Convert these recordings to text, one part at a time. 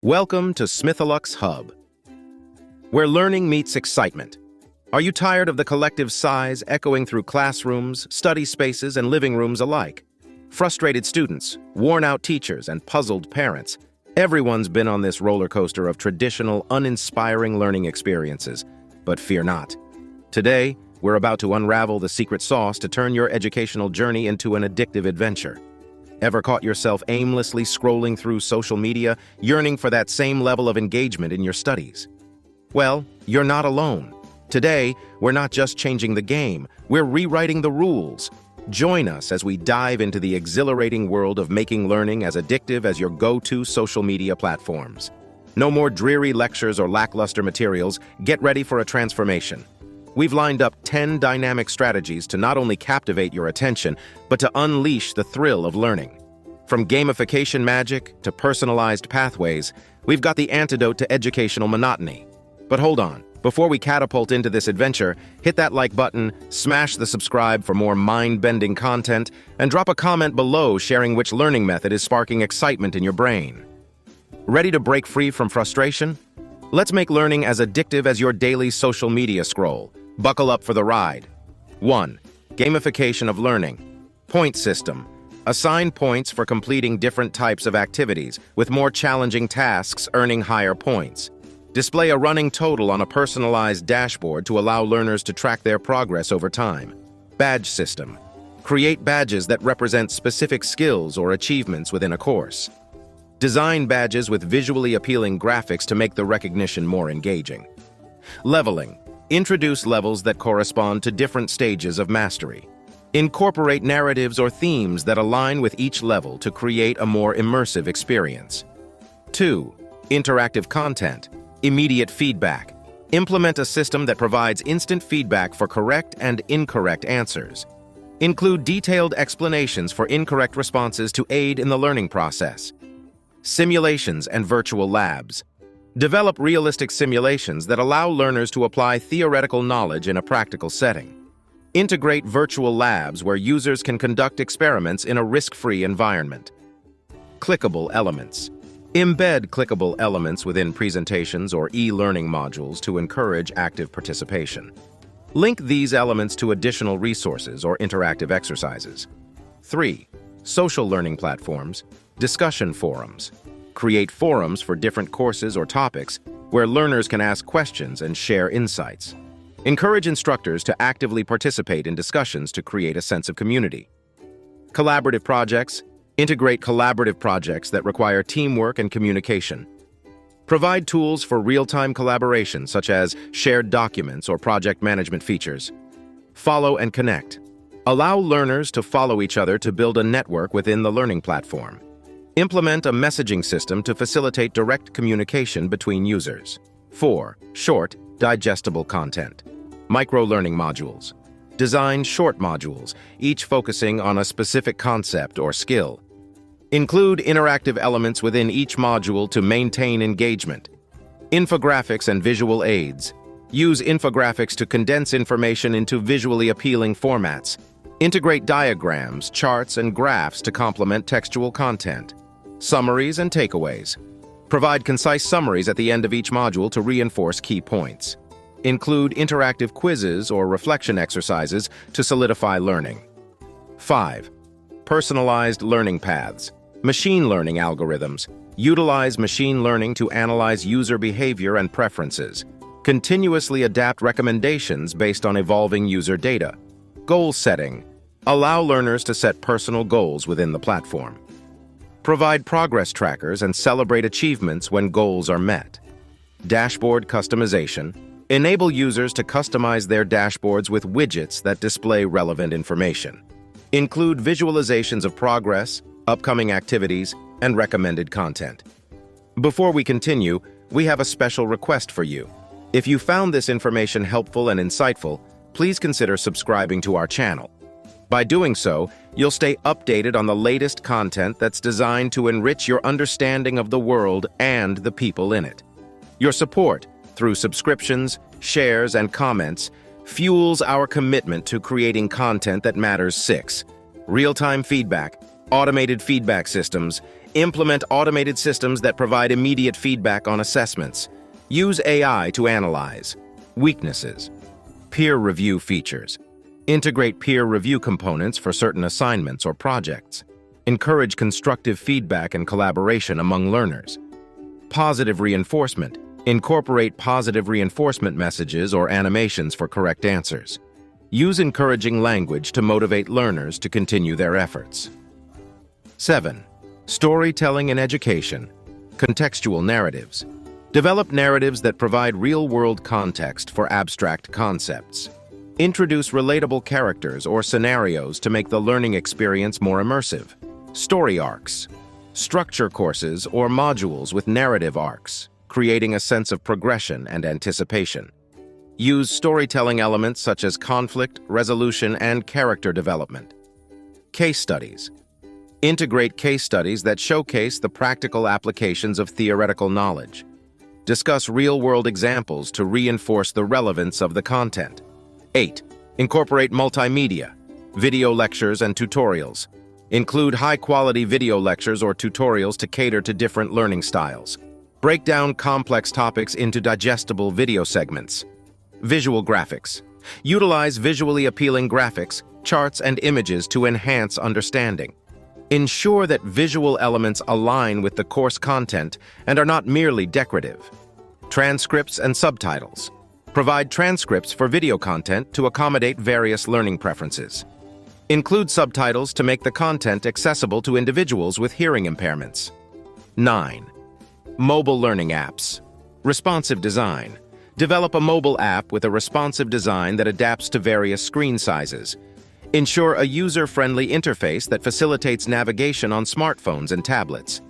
Welcome to Smitholux Hub, where learning meets excitement. Are you tired of the collective sighs echoing through classrooms, study spaces, and living rooms alike? Frustrated students, worn-out teachers, and puzzled parents. Everyone's been on this roller coaster of traditional, uninspiring learning experiences. But fear not. Today, we're about to unravel the secret sauce to turn your educational journey into an addictive adventure. Ever caught yourself aimlessly scrolling through social media, yearning for that same level of engagement in your studies? Well, you're not alone. Today, we're not just changing the game, we're rewriting the rules. Join us as we dive into the exhilarating world of making learning as addictive as your go-to social media platforms. No more dreary lectures or lackluster materials. Get ready for a transformation. We've lined up 10 dynamic strategies to not only captivate your attention, but to unleash the thrill of learning. From gamification magic to personalized pathways, we've got the antidote to educational monotony. But hold on, before we catapult into this adventure, hit that like button, smash the subscribe for more mind-bending content, and drop a comment below sharing which learning method is sparking excitement in your brain. Ready to break free from frustration? Let's make learning as addictive as your daily social media scroll. Buckle up for the ride. 1. Gamification of learning. Point system. Assign points for completing different types of activities, with more challenging tasks earning higher points. Display a running total on a personalized dashboard to allow learners to track their progress over time. Badge system. Create badges that represent specific skills or achievements within a course. Design badges with visually appealing graphics to make the recognition more engaging. Leveling. Introduce levels that correspond to different stages of mastery. Incorporate narratives or themes that align with each level to create a more immersive experience. 2. Interactive content. Immediate feedback. Implement a system that provides instant feedback for correct and incorrect answers. Include detailed explanations for incorrect responses to aid in the learning process. Simulations and virtual labs. Develop realistic simulations that allow learners to apply theoretical knowledge in a practical setting. Integrate virtual labs where users can conduct experiments in a risk-free environment. Clickable elements. Embed clickable elements within presentations or e-learning modules to encourage active participation. Link these elements to additional resources or interactive exercises. 3. Social learning platforms. Discussion forums. Create forums for different courses or topics where learners can ask questions and share insights. Encourage instructors to actively participate in discussions to create a sense of community. Collaborative projects. Integrate collaborative projects that require teamwork and communication. Provide tools for real-time collaboration, such as shared documents or project management features. Follow and connect. Allow learners to follow each other to build a network within the learning platform. Implement a messaging system to facilitate direct communication between users. 4. Short, digestible content. Microlearning modules. Design short modules, each focusing on a specific concept or skill. Include interactive elements within each module to maintain engagement. Infographics and visual aids. Use infographics to condense information into visually appealing formats. Integrate diagrams, charts, and graphs to complement textual content. Summaries and takeaways. Provide concise summaries at the end of each module to reinforce key points. Include interactive quizzes or reflection exercises to solidify learning. 5. Personalized learning paths. Machine learning algorithms. Utilize machine learning to analyze user behavior and preferences. Continuously adapt recommendations based on evolving user data. Goal setting. Allow learners to set personal goals within the platform. Provide progress trackers and celebrate achievements when goals are met. Dashboard customization. Enable users to customize their dashboards with widgets that display relevant information. Include visualizations of progress, upcoming activities, and recommended content. Before we continue, we have a special request for you. If you found this information helpful and insightful, please consider subscribing to our channel. By doing so, you'll stay updated on the latest content that's designed to enrich your understanding of the world and the people in it. Your support, through subscriptions, shares, and comments, fuels our commitment to creating content that matters. 6. Real-time feedback, automated feedback systems, Implement automated systems that provide immediate feedback on assessments. Use AI to analyze. Weaknesses. Peer review features. Integrate peer review components for certain assignments or projects. Encourage constructive feedback and collaboration among learners. Positive reinforcement. Incorporate positive reinforcement messages or animations for correct answers. Use encouraging language to motivate learners to continue their efforts. 7. Storytelling in education. Contextual narratives. Develop narratives that provide real-world context for abstract concepts. Introduce relatable characters or scenarios to make the learning experience more immersive. Story arcs. Structure courses or modules with narrative arcs, creating a sense of progression and anticipation. Use storytelling elements such as conflict, resolution, and character development. Case studies. Integrate case studies that showcase the practical applications of theoretical knowledge. Discuss real-world examples to reinforce the relevance of the content. 8. Incorporate multimedia, video lectures and tutorials. Include high-quality video lectures or tutorials to cater to different learning styles. Break down complex topics into digestible video segments. Visual graphics. Utilize visually appealing graphics, charts, and images to enhance understanding. Ensure that visual elements align with the course content and are not merely decorative. Transcripts and subtitles. Provide transcripts for video content to accommodate various learning preferences. Include subtitles to make the content accessible to individuals with hearing impairments. 9. Mobile learning apps. Responsive design. Develop a mobile app with a responsive design that adapts to various screen sizes. Ensure a user-friendly interface that facilitates navigation on smartphones and tablets.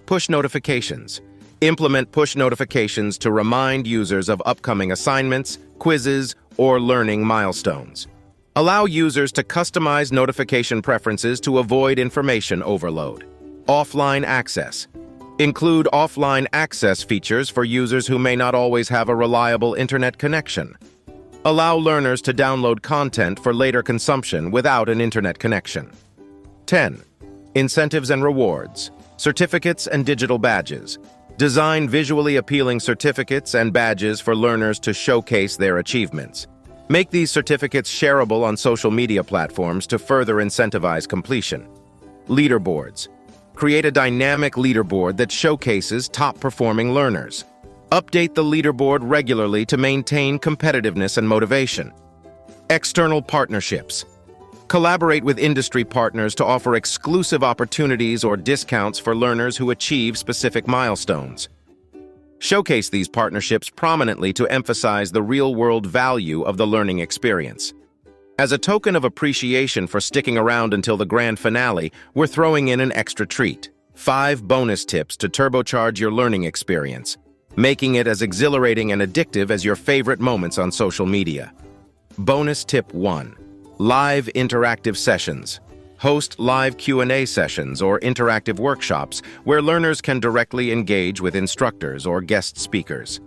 Push notifications. Implement push notifications to remind users of upcoming assignments, quizzes, or learning milestones. Allow users to customize notification preferences to avoid information overload. Offline access. Include offline access features for users who may not always have a reliable internet connection. Allow learners to download content for later consumption without an internet connection. 10. Incentives and rewards. Certificates and digital badges. Design visually appealing certificates and badges for learners to showcase their achievements. Make these certificates shareable on social media platforms to further incentivize completion. Leaderboards. Create a dynamic leaderboard that showcases top-performing learners. Update the leaderboard regularly to maintain competitiveness and motivation. External partnerships. Collaborate with industry partners to offer exclusive opportunities or discounts for learners who achieve specific milestones. Showcase these partnerships prominently to emphasize the real-world value of the learning experience. As a token of appreciation for sticking around until the grand finale, we're throwing in an extra treat. 5 bonus tips to turbocharge your learning experience, making it as exhilarating and addictive as your favorite moments on social media. Bonus tip 1. Live interactive sessions. Host live Q&A sessions or interactive workshops where learners can directly engage with instructors or guest speakers.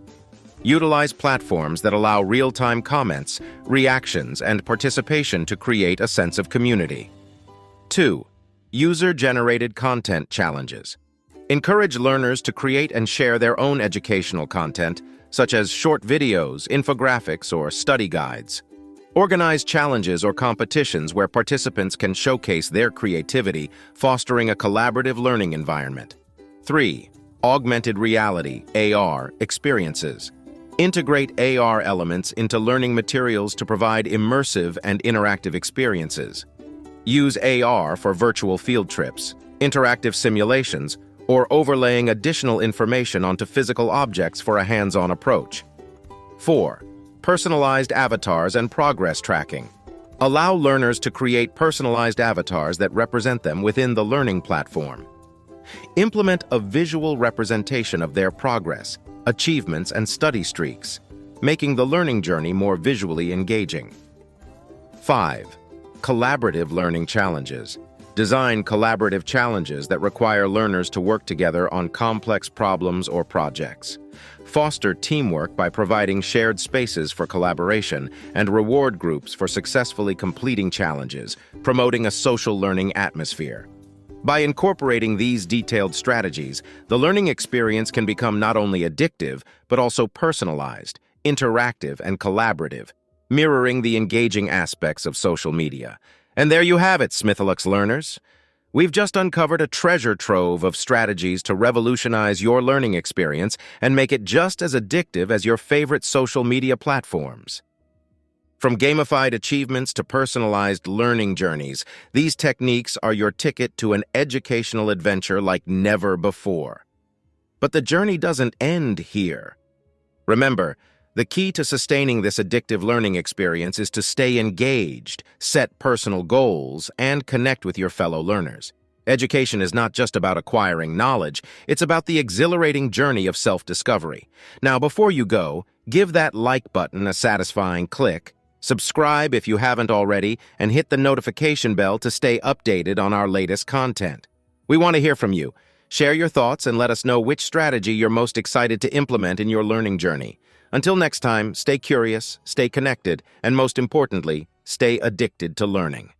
Utilize platforms that allow real-time comments, reactions, and participation to create a sense of community. 2. User-generated content challenges. Encourage learners to create and share their own educational content, such as short videos, infographics, or study guides. Organize challenges or competitions where participants can showcase their creativity, fostering a collaborative learning environment. 3. Augmented reality, AR, experiences. Integrate AR elements into learning materials to provide immersive and interactive experiences. Use AR for virtual field trips, interactive simulations, or overlaying additional information onto physical objects for a hands-on approach. 4. Personalized avatars and progress tracking. Allow learners to create personalized avatars that represent them within the learning platform. Implement a visual representation of their progress, achievements, and study streaks, making the learning journey more visually engaging. 5. Collaborative learning challenges. Design collaborative challenges that require learners to work together on complex problems or projects. Foster teamwork by providing shared spaces for collaboration and reward groups for successfully completing challenges, promoting a social learning atmosphere. By incorporating these detailed strategies, the learning experience can become not only addictive, but also personalized, interactive, and collaborative, mirroring the engaging aspects of social media. And there you have it, Smitholux learners. We've just uncovered a treasure trove of strategies to revolutionize your learning experience and make it just as addictive as your favorite social media platforms. From gamified achievements to personalized learning journeys, these techniques are your ticket to an educational adventure like never before. But the journey doesn't end here. Remember, the key to sustaining this addictive learning experience is to stay engaged, set personal goals, and connect with your fellow learners. Education is not just about acquiring knowledge, it's about the exhilarating journey of self-discovery. Now, before you go, give that like button a satisfying click, subscribe if you haven't already, and hit the notification bell to stay updated on our latest content. We want to hear from you. Share your thoughts and let us know which strategy you're most excited to implement in your learning journey. Until next time, stay curious, stay connected, and most importantly, stay addicted to learning.